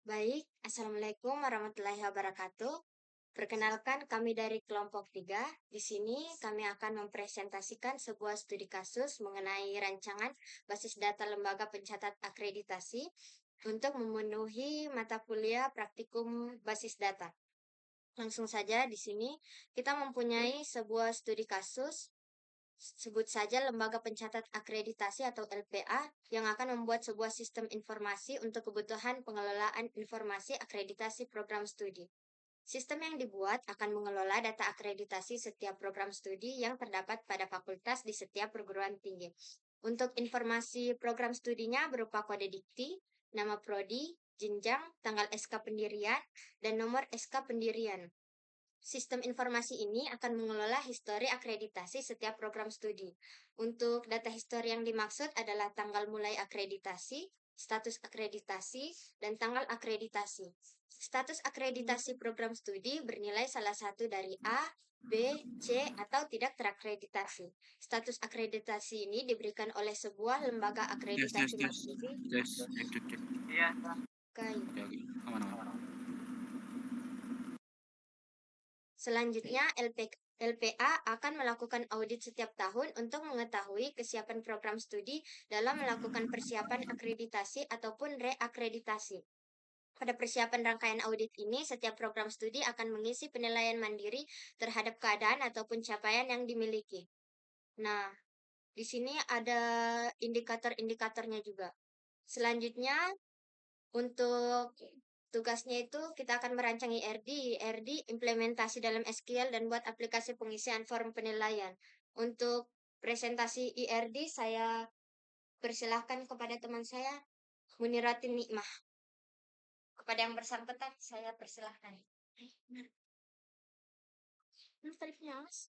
Baik, Assalamualaikum warahmatullahi wabarakatuh. Perkenalkan, kami dari kelompok 3. Di sini kami akan mempresentasikan sebuah studi kasus mengenai rancangan basis data lembaga pencatat akreditasi untuk memenuhi mata kuliah praktikum basis data. Langsung saja di sini kita mempunyai sebuah studi kasus. Sebut saja Lembaga Pencatat Akreditasi atau LPA yang akan membuat sebuah sistem informasi untuk kebutuhan pengelolaan informasi akreditasi program studi. Sistem yang dibuat akan mengelola data akreditasi setiap program studi yang terdapat pada fakultas di setiap perguruan tinggi. Untuk informasi program studinya berupa kode dikti, nama prodi, jenjang, tanggal SK pendirian, dan nomor SK pendirian. Sistem informasi ini akan mengelola histori akreditasi setiap program studi. Untuk data histori yang dimaksud adalah tanggal mulai akreditasi, status akreditasi, dan tanggal akreditasi. Status akreditasi program studi bernilai salah satu dari A, B, C, atau tidak terakreditasi. Status akreditasi ini diberikan oleh sebuah lembaga akreditasi mandiri. Cek. Iya. Oke. Aman. Selanjutnya, LPA akan melakukan audit setiap tahun untuk mengetahui kesiapan program studi dalam melakukan persiapan akreditasi ataupun reakreditasi. Pada persiapan rangkaian audit ini, setiap program studi akan mengisi penilaian mandiri terhadap keadaan ataupun capaian yang dimiliki. Nah, di sini ada indikator-indikatornya juga. Selanjutnya, untuk tugasnya itu kita akan merancang IRD implementasi dalam SQL dan buat aplikasi pengisian form penilaian. Untuk presentasi IRD saya persilahkan kepada teman saya Muniratin Nikmah. Kepada yang bersangkutan saya persilahkan. Tripnya mas.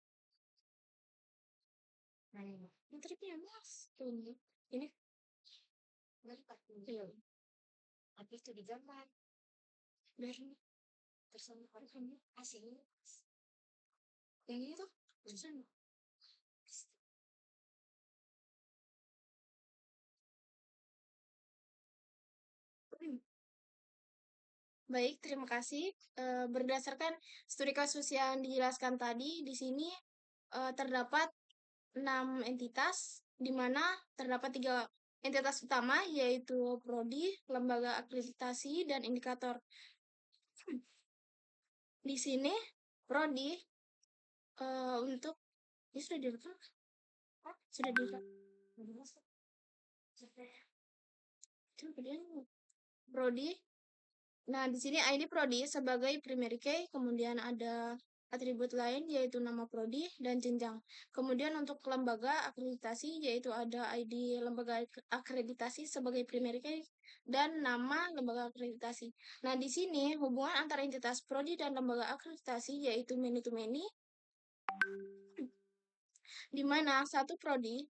Tripnya mas. Ini. Tapi itu digambar. Dari tersambung orangnya asing. Yang ini tuh tersambung. Baik, terima kasih. Berdasarkan studi kasus yang dijelaskan tadi, di sini terdapat 6 entitas, di mana terdapat 3 entitas utama, yaitu prodi, lembaga akreditasi, dan indikator. Di sini prodi untuk ini sudah direkam? Sudah direkam. Prodi. Nah, di sini ID prodi sebagai primary key, kemudian ada atribut lain yaitu nama prodi dan jenjang. Kemudian untuk lembaga akreditasi yaitu ada ID lembaga akreditasi sebagai primary key dan nama lembaga akreditasi. Nah, di sini hubungan antara entitas prodi dan lembaga akreditasi yaitu many to many, di mana satu prodi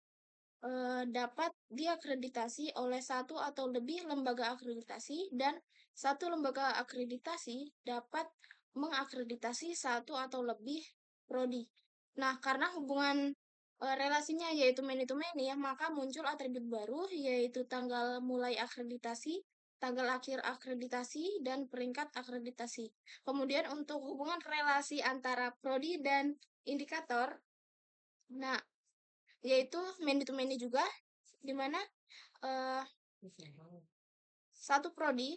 dapat diakreditasi oleh satu atau lebih lembaga akreditasi dan satu lembaga akreditasi dapat mengakreditasi satu atau lebih prodi. Nah, karena hubungan relasinya yaitu many to many, maka muncul atribut baru yaitu tanggal mulai akreditasi, tanggal akhir akreditasi, dan peringkat akreditasi. Kemudian untuk hubungan relasi antara prodi dan indikator, nah, yaitu many to many juga, di mana satu prodi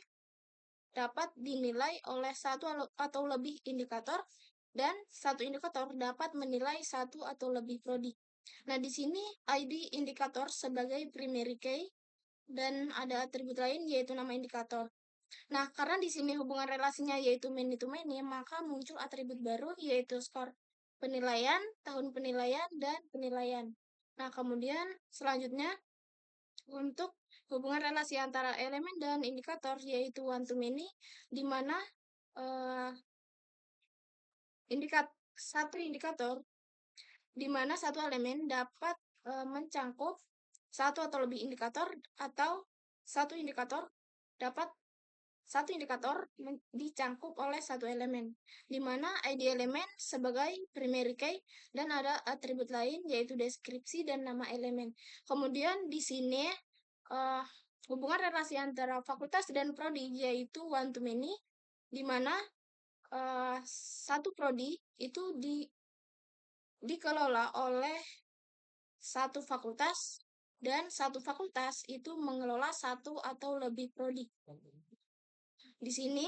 dapat dinilai oleh satu atau lebih indikator dan satu indikator dapat menilai satu atau lebih prodi. Nah, di sini ID indikator sebagai primary key dan ada atribut lain yaitu nama indikator. Nah, karena di sini hubungan relasinya yaitu many to many, maka muncul atribut baru yaitu skor penilaian, tahun penilaian, dan penilaian. Nah, kemudian selanjutnya untuk hubungan relasi antara elemen dan indikator yaitu one to many, di mana satu indikator di mana satu elemen dapat mencangkup satu atau lebih indikator atau satu indikator dicangkup oleh satu elemen, di mana ID elemen sebagai primary key dan ada atribut lain yaitu deskripsi dan nama elemen. Kemudian di sini hubungan relasi antara fakultas dan prodi, yaitu one to many, di mana satu prodi itu dikelola oleh satu fakultas dan satu fakultas itu mengelola satu atau lebih prodi. Di sini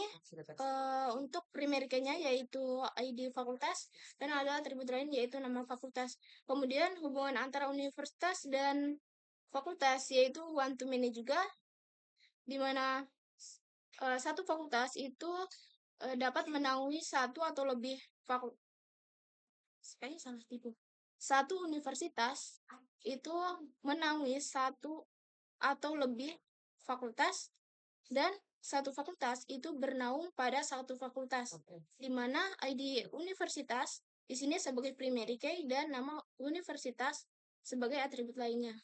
untuk primary key-nya yaitu ID fakultas dan ada atribut lain yaitu nama fakultas. Kemudian hubungan antara universitas dan fakultas yaitu one to many juga, di mana satu fakultas itu dapat menaungi satu atau lebih fakultas. Kayaknya salah tipu. Satu universitas itu menaungi satu atau lebih fakultas dan satu fakultas itu bernaung pada satu fakultas, di mana ID universitas di sini sebagai primary key dan nama universitas sebagai atribut lainnya.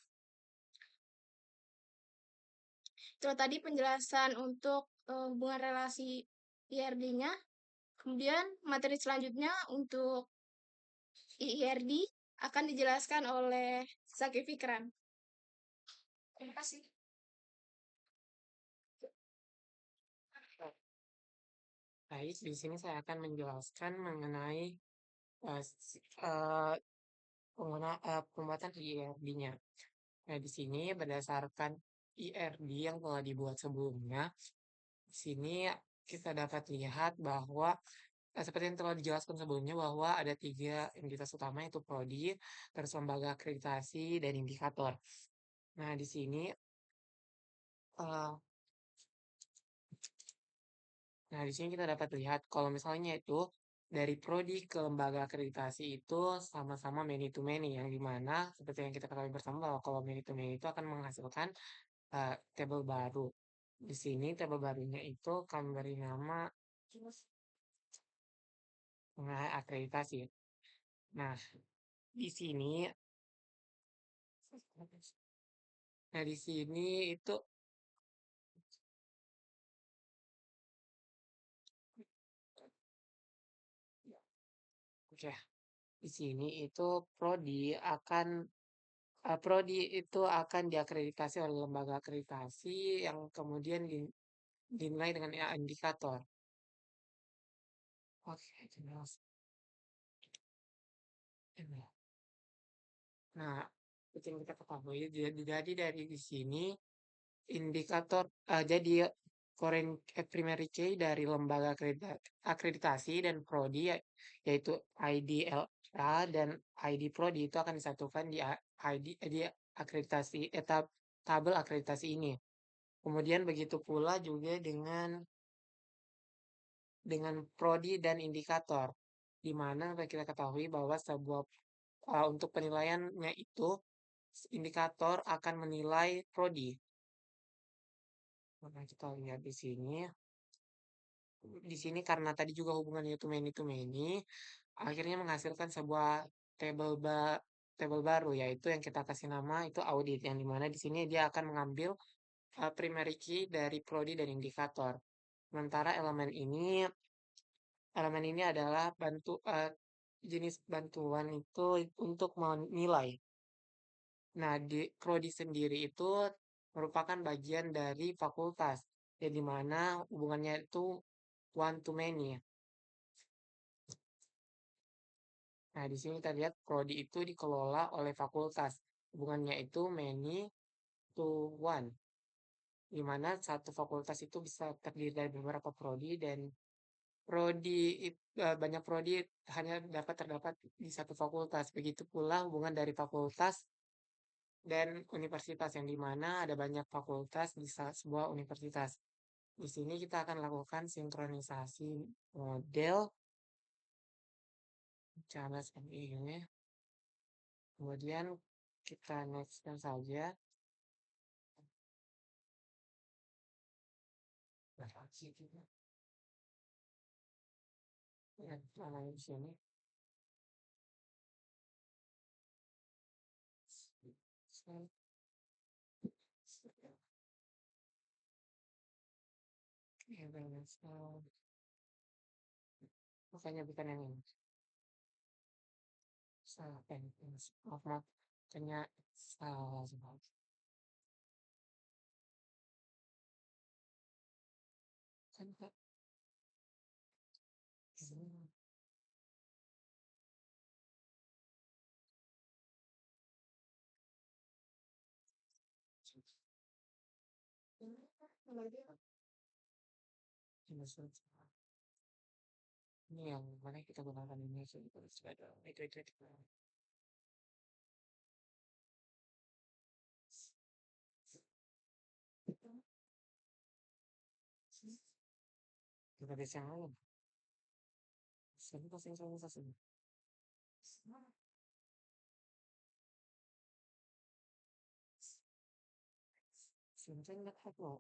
Itu tadi penjelasan untuk hubungan relasi IRD-nya. Kemudian materi selanjutnya untuk IIRD akan dijelaskan oleh Zaki Fikran. Terima kasih. Baik, di sini saya akan menjelaskan mengenai pembuatan IRD-nya. Nah, di sini berdasarkan IRD yang telah dibuat sebelumnya, di sini kita dapat lihat bahwa seperti yang telah dijelaskan sebelumnya bahwa ada 3 entitas utama yaitu prodi, terus lembaga akreditasi dan indikator. Nah, di sini eh, kita dapat lihat kalau misalnya itu dari prodi ke lembaga akreditasi itu sama-sama many to many, yang dimana seperti yang kita ketahui bersama bahwa kalau many to many itu akan menghasilkan tabel baru. Di sini tabel barunya itu kami beri nama mengenai akreditasi. Nah, di sini itu oke. Di sini itu prodi itu akan diakreditasi oleh lembaga akreditasi yang kemudian dinilai dengan indikator. Oke, jelas. Nah, seperti yang kita ketahui, jadi dari di sini indikator jadi foreign primary key dari lembaga akreditasi dan prodi yaitu IDLA dan ID prodi itu akan disatukan di akreditasi tabel akreditasi ini. Kemudian begitu pula juga dengan prodi dan indikator, di mana kita ketahui bahwa untuk penilaiannya itu indikator akan menilai prodi. Nah, kita lihat di sini karena tadi juga hubungannya itu many to many, akhirnya menghasilkan sebuah table baru yaitu yang kita kasih nama itu audit, yang dimana di sini dia akan mengambil primary key dari prodi dan indikator. Sementara elemen ini adalah jenis bantuan itu untuk menilai. Nah, di prodi sendiri itu merupakan bagian dari fakultas, ya di mana hubungannya itu one to many. Nah, di sini kita lihat prodi itu dikelola oleh fakultas. Hubungannya itu many to one, di mana satu fakultas itu bisa terdiri dari beberapa prodi dan banyak prodi hanya dapat terdapat di satu fakultas. Begitu pula hubungan dari fakultas dan universitas, yang dimana ada banyak fakultas di sebuah universitas. Di sini kita akan lakukan sinkronisasi model cara seperti ini. Kemudian kita nextkan saja. Ya, mana di sini? Makanya bukan yang ini. Salah maaf, makanya salah. kan Kak? Hmm. Ini yang mana kita gunakan ini sepeda itu. Kita bisa yang Sini sini. Sini nggak tahu.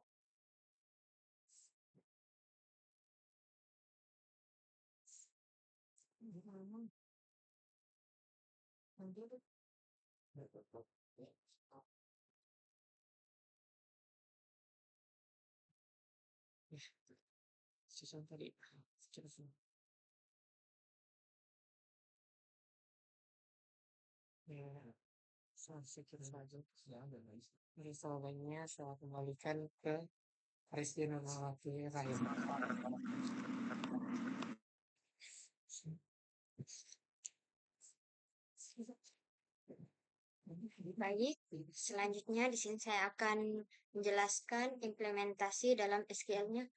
Susun tadi. Ya, sedikit saja. Risolvenya saya kembalikan ke Presiden Mawati Rahim. Baik, selanjutnya di sini saya akan menjelaskan implementasi dalam SQL-nya.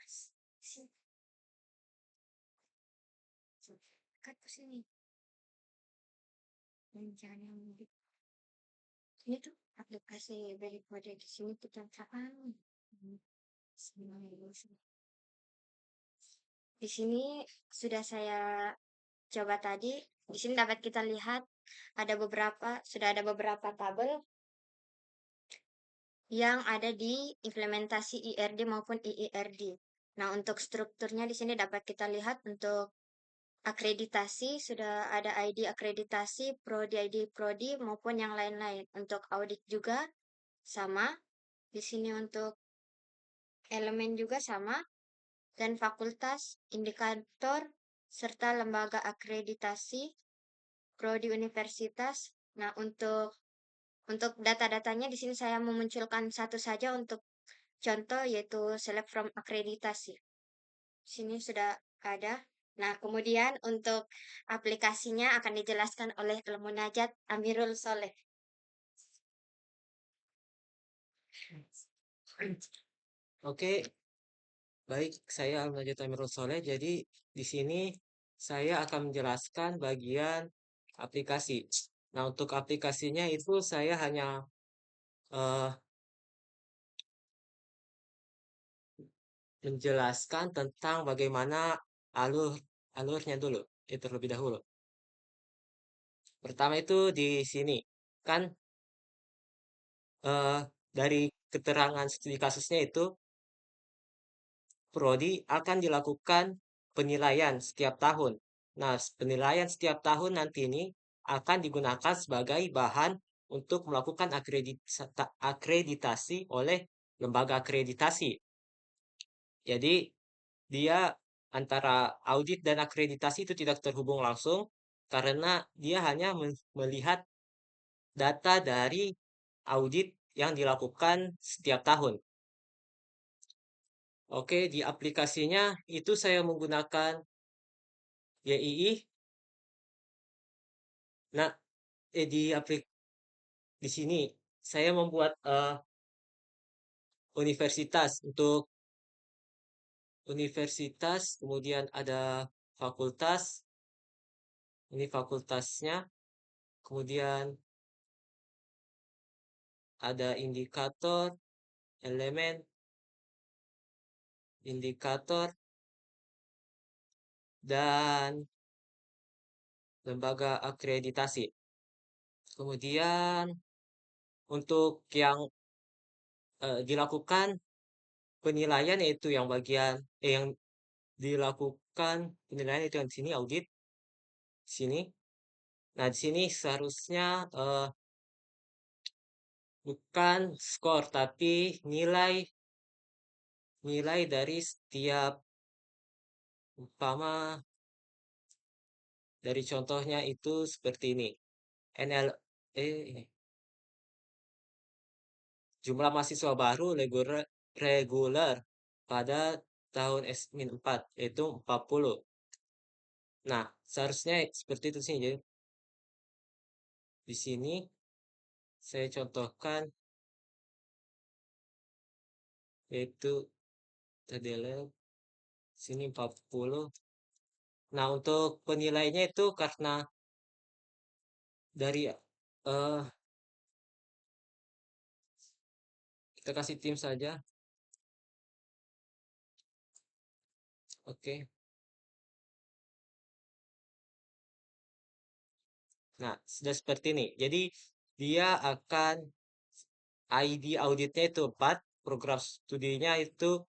Cut ke sini. Jangan yang ini tuh aplikasi dari kode di sini kita apaan? Di sini sudah saya coba tadi. Di sini dapat kita lihat sudah ada beberapa tabel yang ada di implementasi IRD maupun IIRD. Nah, untuk strukturnya di sini dapat kita lihat untuk akreditasi sudah ada ID akreditasi, prodi ID prodi maupun yang lain-lain. Untuk audit juga sama. Di sini untuk elemen juga sama dan fakultas, indikator serta lembaga akreditasi, prodi universitas. Nah, untuk data-datanya di sini saya memunculkan satu saja untuk contoh yaitu select from akreditasi. Sini sudah ada. Nah, kemudian untuk aplikasinya akan dijelaskan oleh Al-Munajat Amirul Soleh. Oke, baik, saya Al-Najat Amirul Soleh. Jadi di sini saya akan menjelaskan bagian aplikasi. Nah, untuk aplikasinya itu saya hanya eh, menjelaskan tentang bagaimana alurnya dulu, itu terlebih dahulu. Pertama itu di sini kan eh, dari keterangan studi kasusnya itu prodi akan dilakukan penilaian setiap tahun. Nah, penilaian setiap tahun nanti ini akan digunakan sebagai bahan untuk melakukan akreditasi oleh lembaga akreditasi. Jadi, dia antara audit dan akreditasi itu tidak terhubung langsung karena dia hanya melihat data dari audit yang dilakukan setiap tahun. Oke, di aplikasinya itu saya menggunakan YII. Nah, di sini saya membuat universitas untuk universitas, kemudian ada fakultas, ini fakultasnya, kemudian ada indikator, elemen, indikator, dan lembaga akreditasi. Kemudian untuk yang dilakukan penilaian yaitu yang bagian yang dilakukan penilaian itu yang di sini audit sini. Nah, di sini seharusnya bukan skor tapi nilai dari setiap umpama dari contohnya itu seperti ini. Ini jumlah mahasiswa baru reguler pada tahun S-4, yaitu 40. Nah, seharusnya seperti itu sih. Jadi, di sini saya contohkan, yaitu adalah sini 40. Nah, untuk penilainya itu karena dari kita kasih tim saja. Oke. Nah, sudah seperti ini. Jadi, dia akan ID auditnya itu 4, program studinya itu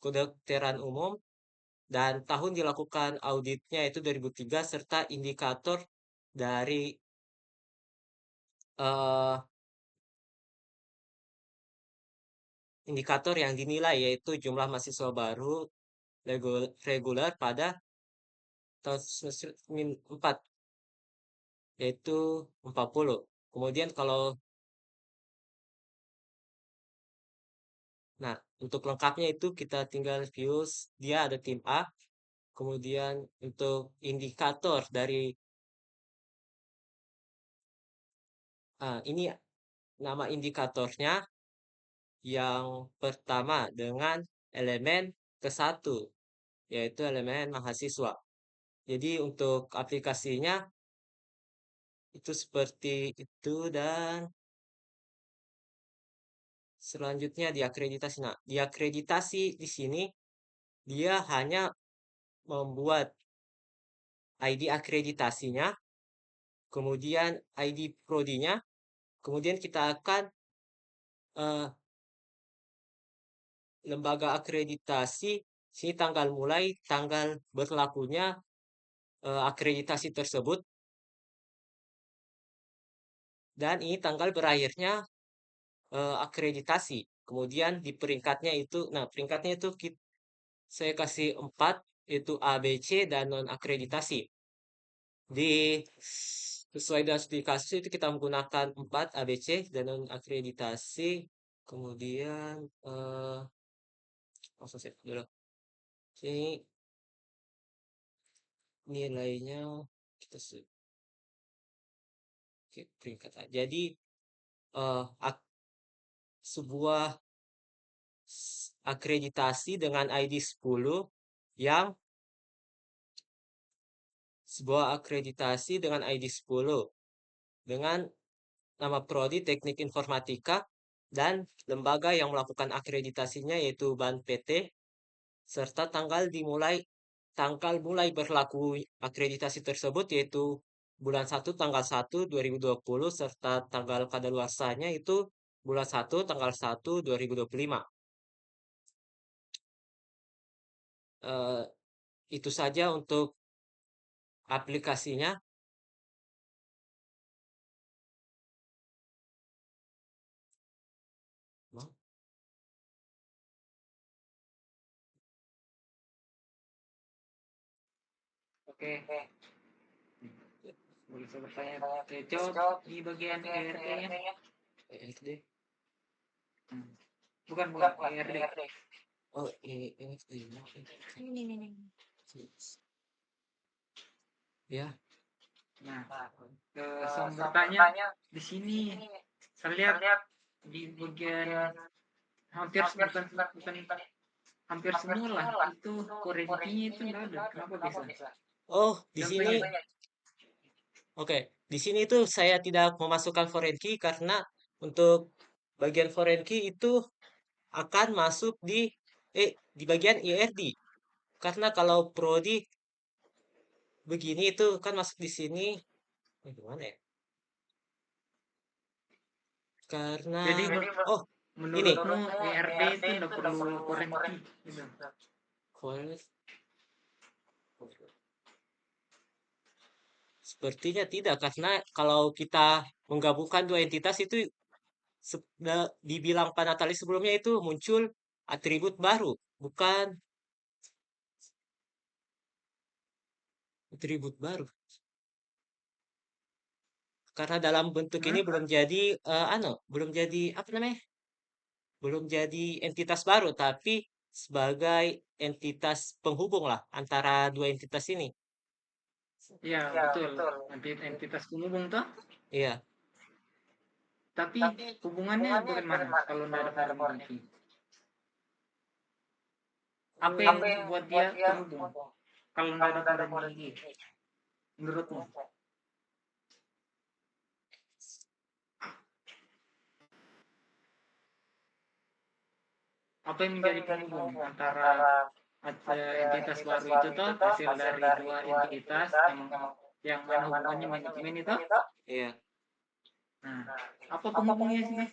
kedokteran umum, dan tahun dilakukan auditnya itu 2003, serta indikator dari eh, indikator yang dinilai, yaitu jumlah mahasiswa baru reguler pada tahun semester 4, yaitu 40. Kemudian nah, untuk lengkapnya itu kita tinggal view, dia ada tim A. Kemudian untuk indikator dari ini nama indikatornya yang pertama dengan elemen ke-1, yaitu elemen mahasiswa. Jadi untuk aplikasinya itu seperti itu, dan selanjutnya diakreditasi. Nah, diakreditasi di sini dia hanya membuat ID akreditasinya, kemudian ID prodinya, kemudian kita akan lembaga akreditasi, sini tanggal berlakunya akreditasi tersebut, dan ini tanggal berakhirnya akreditasi. Kemudian di peringkatnya itu, nah peringkatnya itu saya kasih 4, itu A, B, C, dan non akreditasi. Sesuai dengan studi kasus itu kita menggunakan 4 A, B, C, dan non akreditasi. Kemudian langsung save dulu. Sini nilainya kita peringkat A. Jadi sebuah akreditasi dengan ID 10 yang sebuah akreditasi dengan ID 10 dengan nama prodi Teknik Informatika dan lembaga yang melakukan akreditasinya yaitu BAN PT, serta tanggal mulai berlaku akreditasi tersebut yaitu bulan 1 tanggal 1 2020, serta tanggal kadaluarsanya itu bulan 1 tanggal 1 2025. Itu saja untuk aplikasinya. Oke. Boleh saya bertanya, jawab di bagian ERD-nya. ERD? Bukan, ERD. Oh, ERD. Ini. Ya. Nah, saya bertanya di sini. Saya lihat di bagian hampir semua lah itu koreksinya itu enggak ada. Kenapa bisa? Oh, di sini. Oke, di sini itu saya tidak memasukkan foreign key karena untuk bagian foreign key itu akan masuk di bagian ERD. Karena kalau prodi begini itu kan masuk di sini. Gimana ya? Karena Jadi oh, ini menurutmu ERD itu enggak perlu foreign key gitu. Sepertinya tidak, karena kalau kita menggabungkan dua entitas itu dibilang Panatalis sebelumnya itu muncul atribut baru, bukan atribut baru. Karena dalam bentuk ini belum jadi belum jadi apa namanya? Belum jadi entitas baru, tapi sebagai entitas penghubung lah antara dua entitas ini. Iya, betul. Entitas penghubung toh. Iya. Tapi hubungannya bagaimana kalau tidak ada probability? Apa yang membuat dia terhubung kalau tidak ada probability? Menurutmu? Apa yang menjadi penghubung antara entitas baru itu toh hasil dari dua entitas yang mana hubungannya manajemen itu? Iya. Nah, apa penghubungnya sih?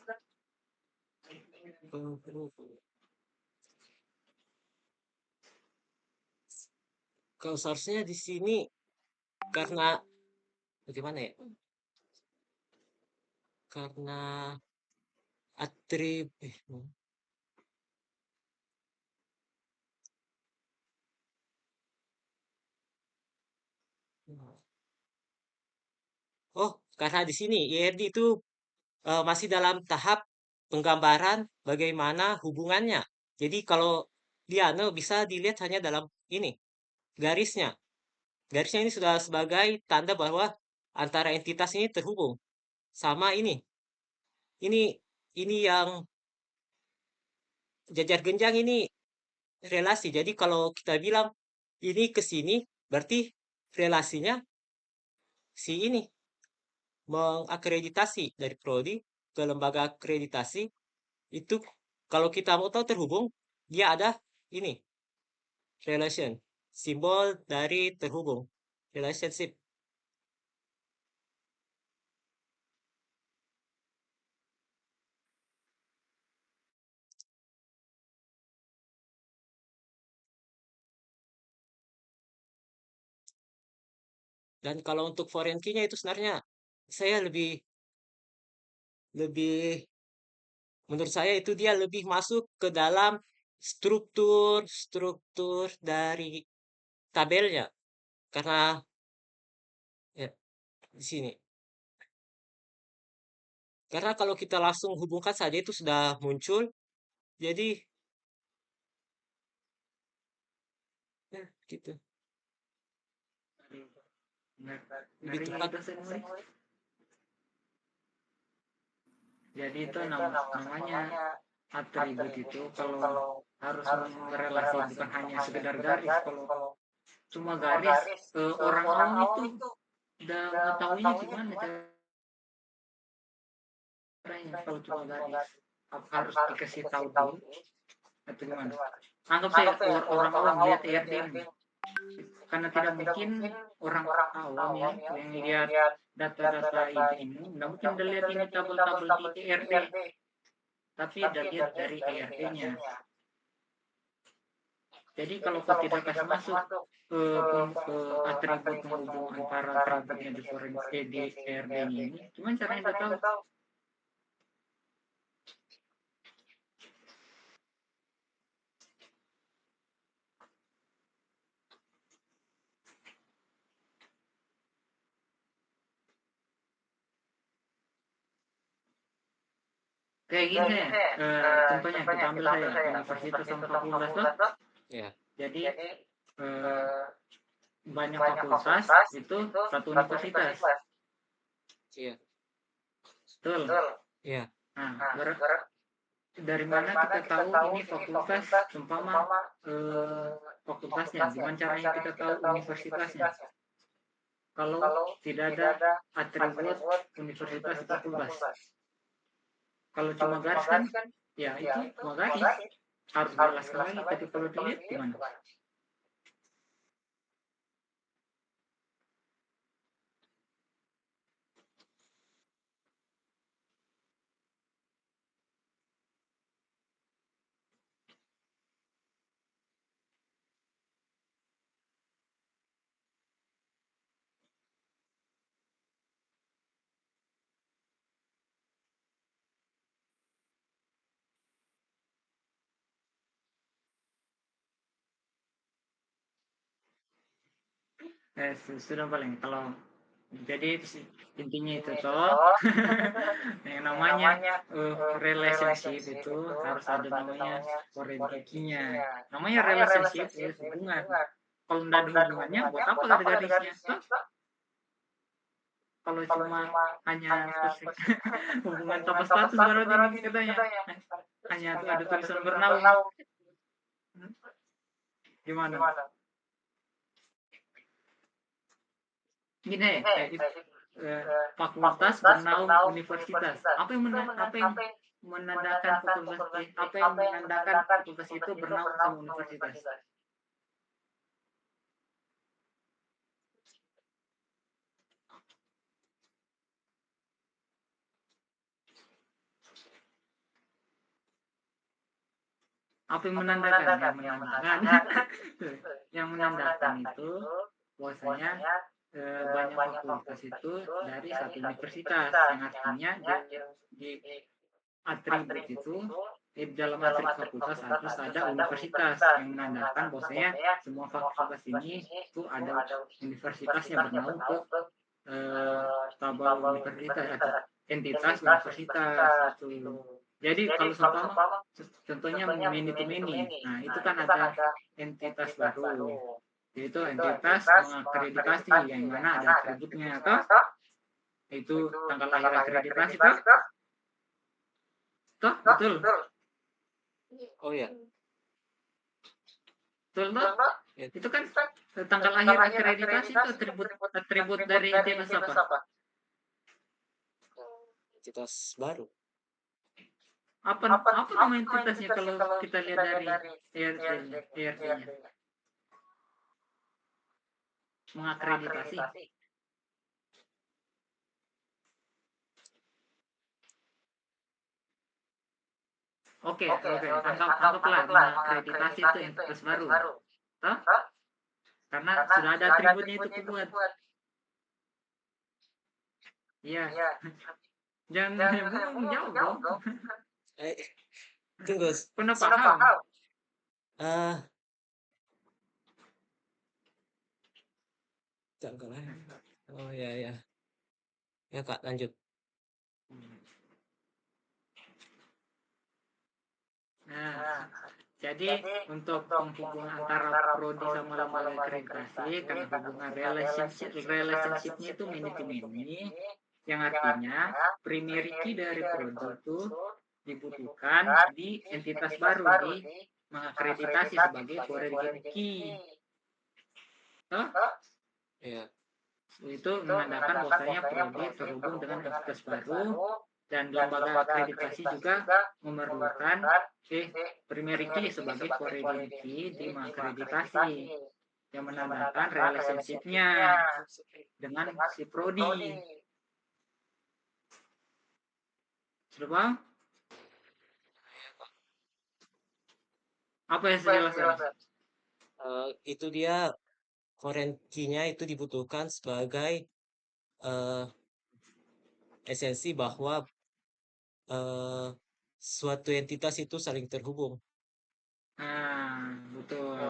Kalau seharusnya di sini karena bagaimana ya? Karena Oh, karena di sini IRD itu masih dalam tahap penggambaran bagaimana hubungannya. Jadi kalau dia bisa dilihat hanya dalam ini garisnya. Garisnya ini sudah sebagai tanda bahwa antara entitas ini terhubung sama ini. Ini yang jajar genjang ini relasi. Jadi kalau kita bilang ini ke sini, berarti relasinya si ini mengakreditasi dari prodi ke lembaga akreditasi itu kalau kita mau tahu terhubung dia ada ini relation, simbol dari terhubung, relationship. Dan kalau untuk foreign key-nya itu sebenarnya saya lebih menurut saya itu dia lebih masuk ke dalam struktur dari tabelnya karena ya di sini. Karena kalau kita langsung hubungkan saja itu sudah muncul, jadi ya gitu. Lebih tepat. Jadi itu namanya atribut itu kalau harus merelasi bukan hanya sekedar garis. Kalau cuma garis, orang awam itu udah mengetahuinya gimana caranya kalau cuma garis. Harus dikasih tahu dulu atau gimana? Anggap saya orang awam lihat ERD ini. Karena tidak mungkin orang awam yang lihat data-data ini, nggak mungkin dia lihat ini tabel-tabel di ERD, tapi dia lihat dari ERD-nya. Jadi kalau kau tidak kasih masuk ke atribut penghubung antara atributnya di forensik di ERD ini, cuman caranya udah tahu. Kayak gini contohnya kita ambil saya Universitas sama fakultas tuh. Ya. Jadi banyak fakultas itu satu universitas. Iya. Betul. Iya. Nah, dari mana kita tahu ini fakultas umpama fakultasnya? Gimana caranya kita tahu universitasnya? Kalau tidak ada atribut universitas itu fakultas. Kalau cuma garis kan, ya itu cuma garis. Harus jelaskan lagi, tapi kalau dilihat gimana? Sudah paling kalau Jadi intinya itu toh. Yang namanya relationship itu harus ada namanya forensiknya. Namanya relationship ya hubungan. Kalau nggak ada hubungannya, buat apa ada garisnya? Toh, kalau cuma hanya hubungan tanpa status berarti ini katanya. Hanya tuh ada tulisan bernaung. Gimana? Gini fakultas bernaung universitas. Apa yang menandakan fakultas itu bernaung sama universitas? Apa yang menandakan? Yang menandakan itu bahwasanya banyak fakultas itu dari satu universitas, yang artinya di atribut itu dalam atribut fakultas harus ada universitas, yang menandakan bahwasanya semua fakultas ini itu ada universitasnya bernaung ke tabel universitas atau entitas universitas itu. Jadi kalau contohnya many to many, nah itu kan ada entitas baru, yaitu entitas mengakreditasi yang mana ada atributnya atau itu tanggal lahir akreditasi toh betul. Oh ya, Betul toh? Itu kan tanggal lahir akreditasi itu atribut dari entitas apa? entitas baru. Apa nama entitasnya kalau kita lihat dari ERD-nya? Mengakreditasi. Oke. Anggaplah mengakreditasi itu entitas baru. Toh? Karena sudah ada atributnya itu kuat. Iya. Jangan jauh dong. Tunggu. Pernah paham? Tanggal lahir. Oh ya ya. Ya Kak, lanjut. Nah, jadi untuk penghubungan antara prodi sama lembaga akreditasi, karena hubungan relationship-nya itu many to many, yang artinya primary key dari prodi itu dibutuhkan di entitas baru di mengakreditasi sebagai foreign key. Iya. Itu menandakan bahwasanya prodi terhubung dengan entitas baru, dan lembaga akreditasi juga memerlukan primary key sebagai foreign key di mengakreditasi yang menandakan relationship-nya dengan si prodi. Sudah paham? Apa yang saya jelaskan? Itu dia foreign key-nya itu dibutuhkan sebagai esensi bahwa suatu entitas itu saling terhubung. Nah, betul.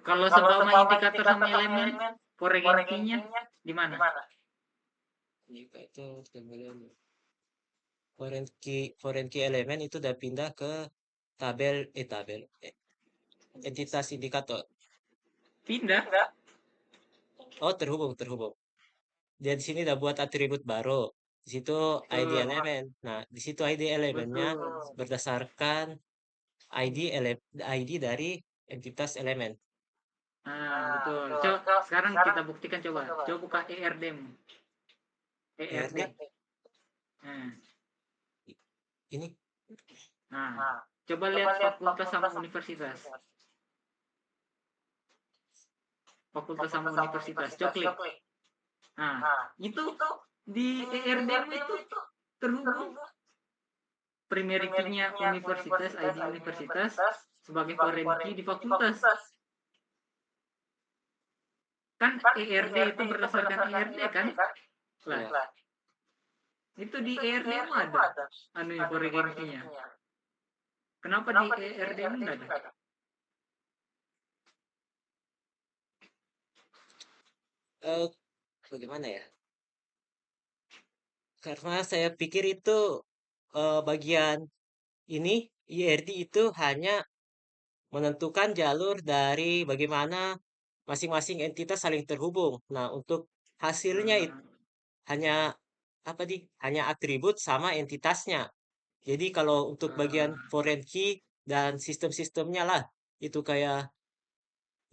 Kalau seumpama indikator sama elemen foreign key-nya di mana? Indikator elemen. Foreign key elemen itu udah pindah ke tabel entitas indikator. Pindah? Oh, terhubung. Dia di sini udah buat atribut baru. Di situ ID elemen. Nah, di situ ID elemennya berdasarkan ID dari entitas elemen. Nah, betul. Coba sekarang kita buktikan coba. Coba buka ERD-mu. ERD. Nah. Ini. Nah, coba lihat fakultas sama universitas. Fakultas sama universitas. Coba klik. Nah, itu di ERD-mu itu terhubung primary key-nya universitas, ID universitas sebagai foreign key di fakultas. Kan ERD itu berdasarkan ERD kan? Lah. Itu di ERD-mu ada foreign key-nya. Kenapa di ERD-mu enggak ada? Bagaimana ya? Karena saya pikir itu bagian ini IRD itu hanya menentukan jalur dari bagaimana masing-masing entitas saling terhubung. Nah, untuk hasilnya itu Ah, hanya apa di? Hanya atribut sama entitasnya. Jadi kalau untuk bagian ah, foreign key dan sistem-sistemnya lah, itu kayak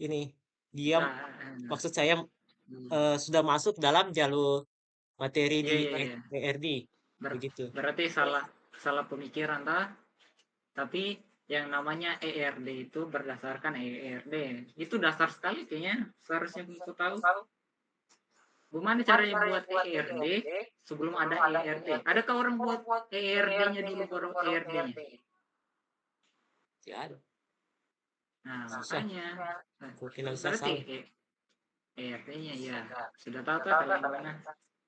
ini dia ah, ah, maksud saya sudah masuk dalam jalur materi iya di iya iya. ERD Ber- begitu. berarti salah salah pemikiran tah. Tapi yang namanya ERD itu berdasarkan ERD. Itu dasar sekali kayaknya. Seharusnya aku tahu. Gimana caranya buat ERD sebelum ada ERD? Adakah orang buat ERD-nya dulu baru ERD-nya? Ya, Nah, susah. makanya. Nah, Kemungkinan saya berarti salah. ERD-nya ya. Sudah tahu tuh kalau gimana?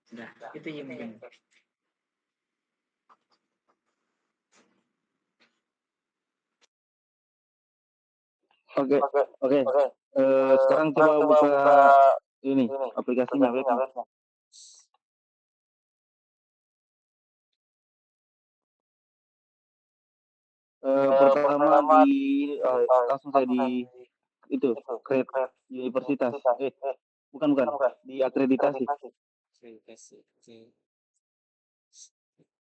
Sudah. Itu ya mungkin. Oke, oke. Sekarang coba buka ini aplikasinya webnya. Pertama langsung saya di itu create universitas. Bukan di akreditasi. Oke.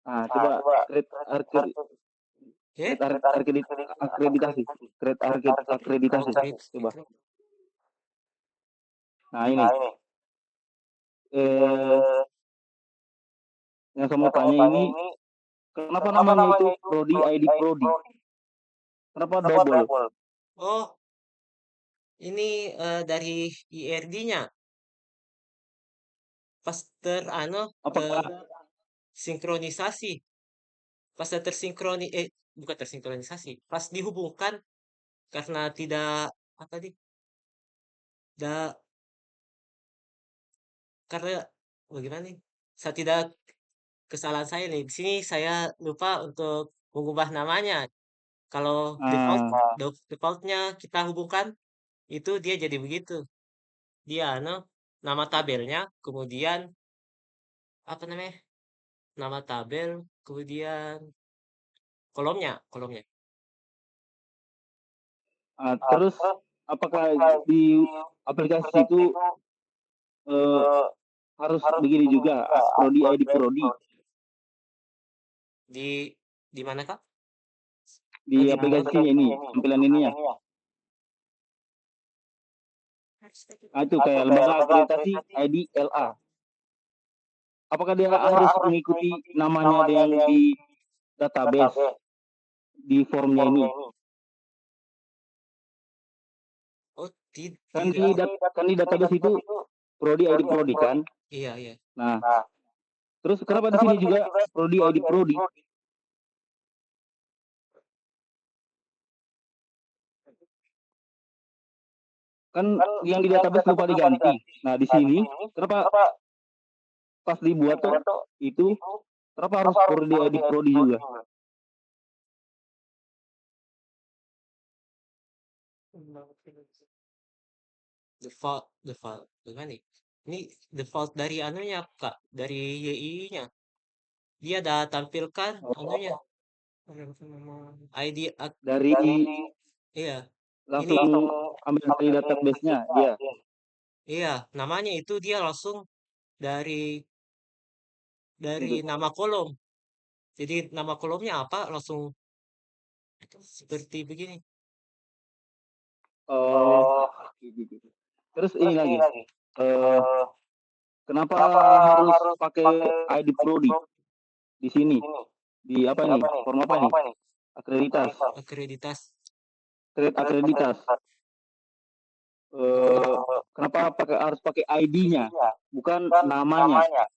Nah, coba create Eh, akreditasi. Create akreditasi. Coba. Akreditasi. Nah, ini eh yang saya mau tanya ini kenapa namanya itu Prodi ID Prodi? Kenapa double? Oh, ini dari IRD-nya. Pas Apakah tersinkronisasi. Pas bukan tersinkronisasi. Pas dihubungkan karena tidak apa tadi? Tidak karena bagaimana nih? Saya tidak kesalahan saya nih. Di sini saya lupa untuk mengubah namanya. Kalau defaultnya kita hubungkan itu dia jadi begitu. Dia nama tabelnya, kemudian apa namanya? Nama tabel, kemudian kolomnya. terus apakah di aplikasi itu eh, harus begini juga Prodi ID Prodi Di di mana Kak? di Oh, di aplikasinya ini tampilan ini ya? Nah, itu kayak lembaga akreditasi ID LA. Apakah dia harus mengikuti namanya yang di database di formnya ini? Oh, Kan tidak. di database itu Prodi ID Prodi kan? Iya, iya. Nah, terus kenapa di sini juga Prodi ID Prodi? Kan yang di database lupa diganti. Nah, di sini kenapa pas dibuat tuh itu kenapa harus Prodi ID Prodi juga? Default bagaimana nih? Ini default dari anunya Kak, dari YI-nya. Dia ada tampilkan anunya ID Dari iya. Ini langsung ambil dari database-nya dia. iya, namanya itu dia langsung dari Gitu. nama kolom. Jadi nama kolomnya apa langsung seperti begini. Oh, gitu. Terus ini lagi, eh kenapa harus pakai ID Prodi di sini? Di apa ini? Form apa ini? Akreditas, Akreditas create akreditas. Kenapa harus pakai ID-nya, bukan namanya?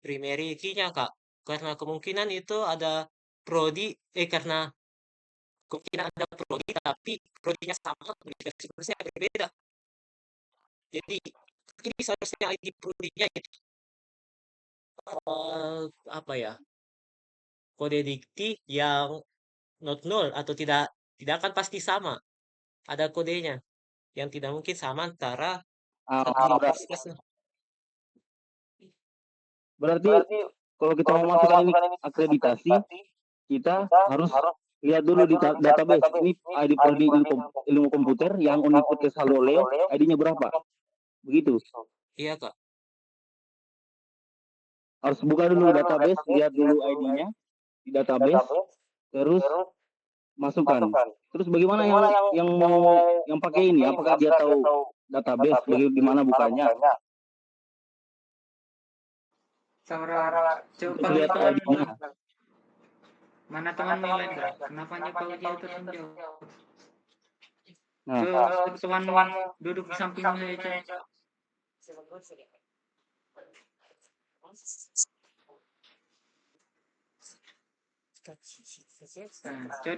primary key-nya Kak. Karena kemungkinan itu ada prodi karena kemungkinan ada prodi tapi prodinya sama, universitasnya berbeda. Jadi ini seharusnya ID prodinya itu apa ya? Kode dikti yang not null atau tidak akan pasti sama. Ada kodenya yang tidak mungkin sama antara Ah, satu udah. universitas. Berarti kalau kita mau masukkan ini akreditasi, kita harus lihat dulu di database. Ini ID prodi ilmu komputer yang Universitas Haloleo, ID-nya berapa? Begitu. Iya, Kak. Harus buka dulu database, lihat dulu ID-nya di database, terus masukkan. Terus bagaimana yang mau yang pakai ini? Apakah dia tahu database bagaimana bukanya? Saudara, Terus coba lihat teman ID-nya. mana teman lain kah? Kenapa hanya Pak Uji itu menjawab? Nah, Teman duduk di samping saya aja. Coba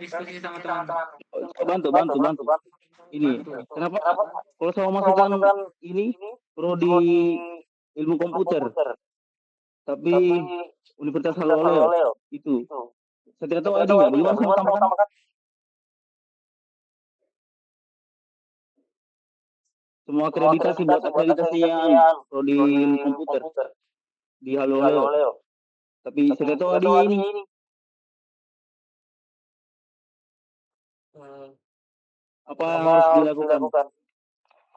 diskusi sama teman. bantu. Ini kenapa kalau saya masukkan ini prodi ilmu komputer, tapi Universitas Haloleo itu saya tidak tahu ID-nya. Bagaimana saya mau tambahkan? Semua akreditasi buat akreditasian prodi ilmu komputer di Haloleo. Tapi saya tidak tahu ID-nya ini. Apa yang harus dilakukan?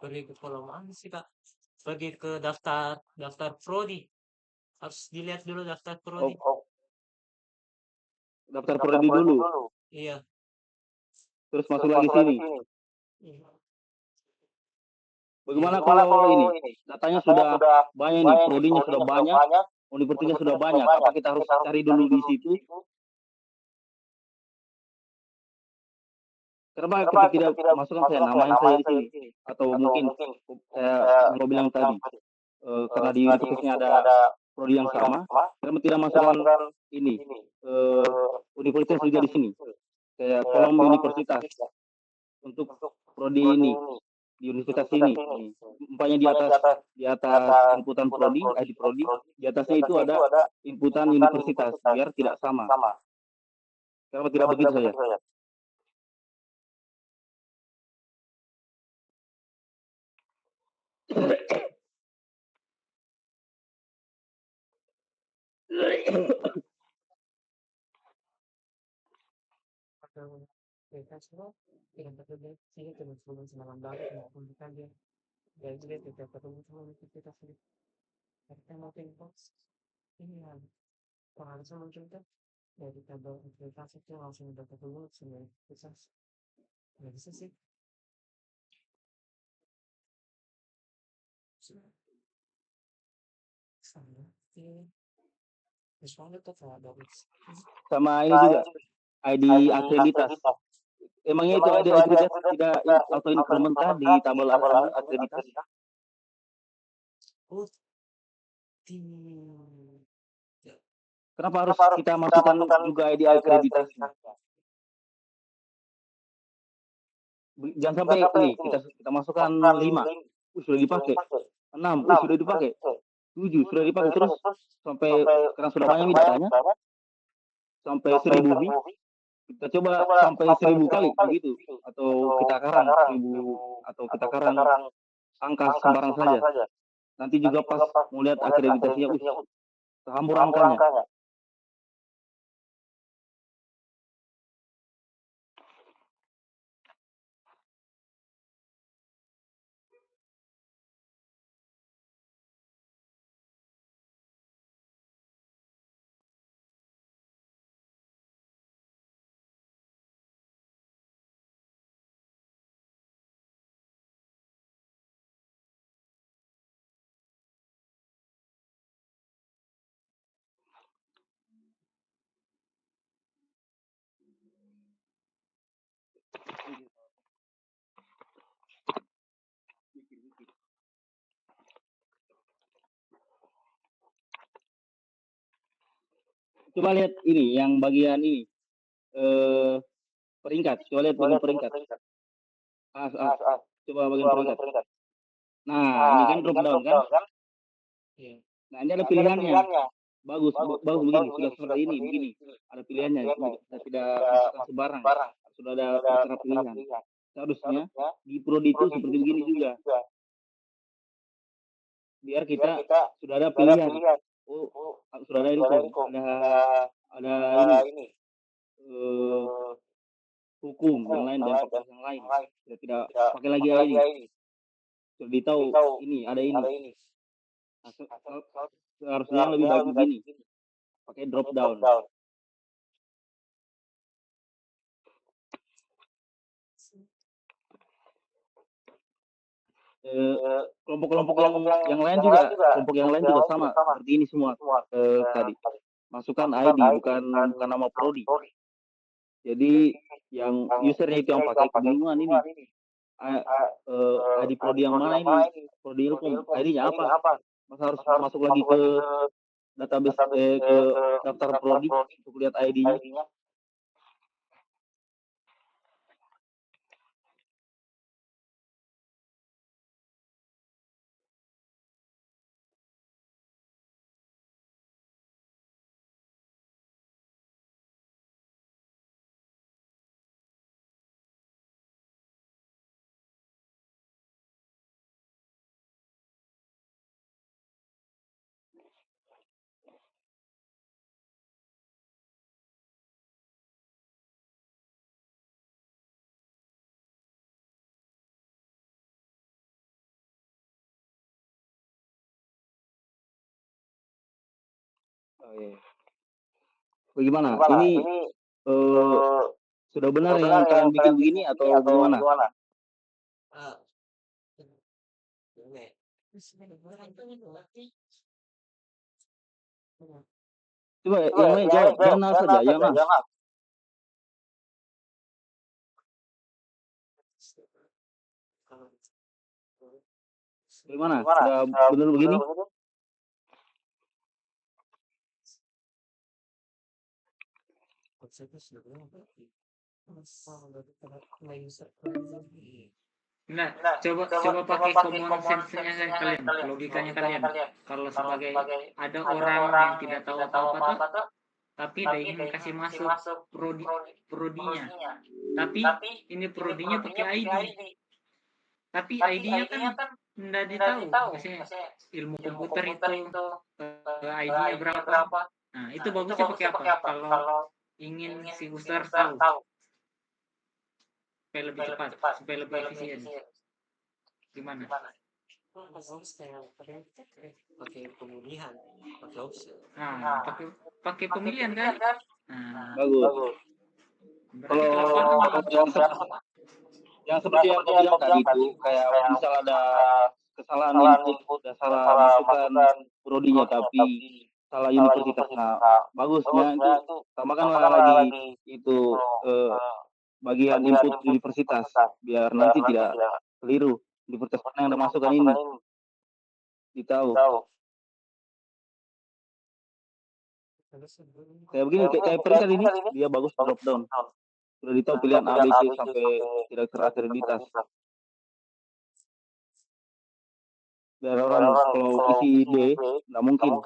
Pergi ke kolom mana sih, Kak? Pergi ke daftar prodi. Harus dilihat dulu daftar prodi. Daftar prodi dulu. Iya. Terus masuk lagi sini. Iya. Bagaimana kalau ini datanya sudah banyak nih, prodinya sudah banyak, universitasnya sudah banyak. Apa kita harus cari dulu di situ? Kenapa kita tidak masukkan saya namain saya di sini? Atau mungkin saya mau bilang tadi, karena di universitasnya ada prodi yang sama, kenapa tidak masukkan ini universitas juga di sini? Kayak kolom universitas untuk prodi ini di universitas ini. Umpamanya di atas inputan prodi, ID prodi, di atasnya itu ada inputan universitas biar tidak sama. Kenapa tidak begitu saja? Dari tabel akreditasi itu langsung dapat dulu semua universitas. Nggak bisa sih. Sama ini juga ID akreditas. Emangnya itu ID akreditas tidak auto increment kah di tabel akreditas? Kenapa harus kita masukkan juga ID akreditas? Jangan sampai ini kita masukkan 5, sudah dipakai. 6, sudah dipakai. 7 sudah dipakai terus sampai sekarang sudah banyak datanya. Sampai 1000 kita coba sampai 1000 kali begitu, atau kita karang 1000 atau kita karang angka sembarang saja. Nanti juga pas mau lihat akreditasinya, terhambur angkanya. Coba lihat ini yang bagian ini peringkat. Coba lihat bagian peringkat. Coba bagian peringkat. Nah, ini kan drop down kan? Nah, ini ada pilihannya. Bagus begini, sudah seperti ini, begini. Ada pilihannya, tidak masukkan sembarang. Sudah ada tertera pilihan. Seharusnya di prodi itu seperti begini juga. Biar kita sudah ada pilihan. sudah ada hukum, ada ini hukum yang lain dan fakultas yang lain. Tidak pakai lagi ID. Sudah ditahu ini ada ini. Seharusnya lebih baik begini. Pakai drop down. Kelompok-kelompok yang lain juga sama seperti ini semua tadi. Masukkan ID bukan nama prodi. Jadi yang usernya itu yang pakai kebingungan ini. ID prodi yang mana ini? Prodi Ilkom, ID-nya apa? Masa harus masuk lagi ke database ke daftar prodi untuk lihat ID-nya? Bagaimana? Ini sudah benar yang kalian bikin begini atau bagaimana? Coba yang lain jawab, Yana saja, Yana. Bagaimana? Sudah benar begini? Nah, coba pakai common sense-nya kalian, logikanya kalian. Kalau sebagai ada orang yang tidak tahu apa-apa tuh, tapi dia ingin kasih masuk prodinya. Tapi ini prodinya pakai ID. Tapi ID-nya kan tidak ditahu. Maksudnya ilmu komputer itu ID-nya berapa. Nah, itu bagusnya pakai apa? Kalau ingin si user tahu supaya lebih cepat, supaya lebih efisien. Gimana? Pakai pemilihan, pakai opsi. Nah, pakai pemilihan kan? Nah, Bagus. berarti Kalau yang seperti yang kau bilang tadi itu kayak misal ada kesalahan input, ada salah masukkan prodinya tapi salah universitas. Nah, bagusnya itu tambahkanlah lagi itu bagian input universitas biar nanti tidak keliru universitas mana yang ada masukkan ini ditahu. Kayak begini, kayak peringkat ini dia bagus drop down. Sudah ditahu pilihan A, B, C sampai tidak terakreditasi. Biar orang kalau isi D nggak mungkin.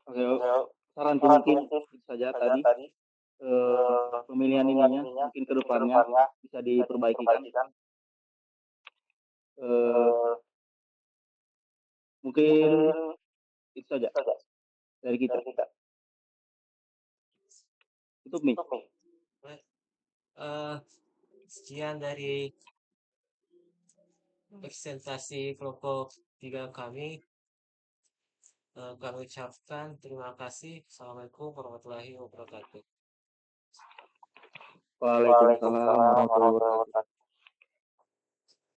Oke, saranku mungkin saja tadi pemilihan ininya mungkin ke depannya bisa diperbaiki kan. Mungkin itu saja dari kita. Tutup nih. Sekian dari presentasi kelompok 3 kami. Kami ucapkan terima kasih. Assalamualaikum warahmatullahi wabarakatuh. Waalaikumsalam warahmatullahi wabarakatuh.